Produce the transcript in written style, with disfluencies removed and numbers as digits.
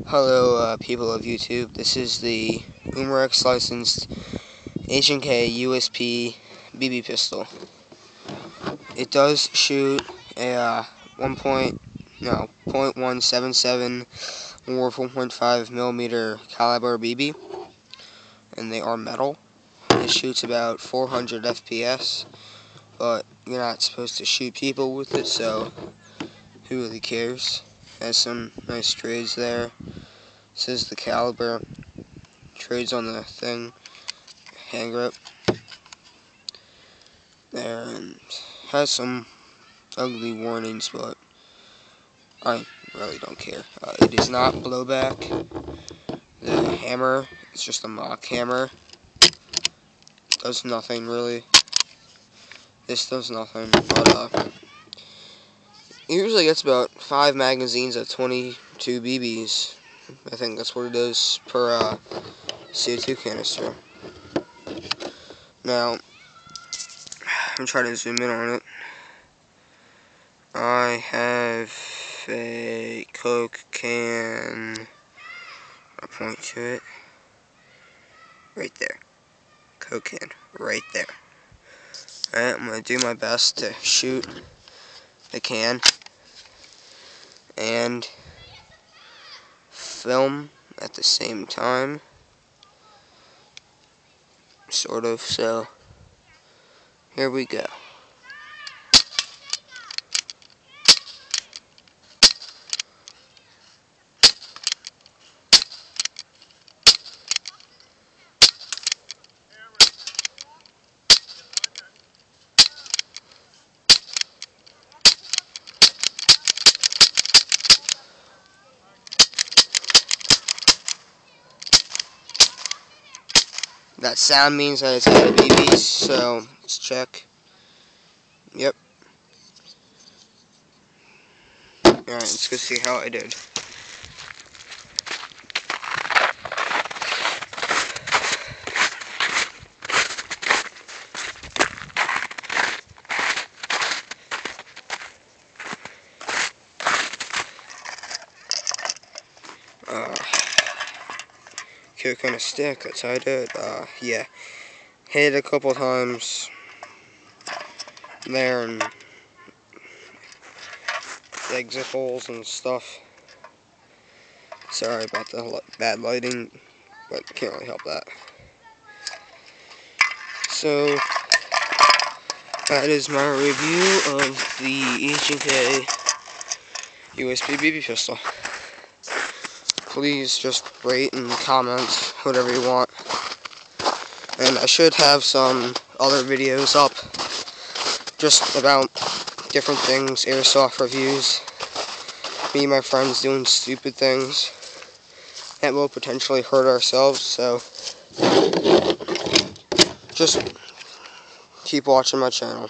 Hello, people of YouTube. This is the Umarex licensed HK USP BB pistol. It does shoot a 0.177 or 4.5 millimeter caliber BB, and they are metal. It shoots about 400 FPS, but you're not supposed to shoot people with it, so who really cares? Has some nice trades there. Says the caliber, trades on the thing, hand grip there, and has some ugly warnings, but I really don't care. It is not blowback. The hammer is just a mock hammer. Does nothing really. This does nothing, but it usually gets about 5 magazines of 22 BBs. I think that's what it is per CO2 canister. Now, I'm trying to zoom in on it. I have a Coke can. I'll point to it. Right there. Coke can. Right there. Alright, I'm going to do my best to shoot the can and film at the same time. Sort of, so here we go. That sound means that it's out of BBs, so let's check. Yep. Alright, let's go see how I did. Coke on a stick, that's how I did. Yeah. Hit it a couple times there and exit holes and stuff. Sorry about the bad lighting, but can't really help that. So, that is my review of the HK USP BB pistol. Please just rate and comment whatever you want. And I should have some other videos up just about different things, airsoft reviews, me and my friends doing stupid things that will potentially hurt ourselves, so just keep watching my channel.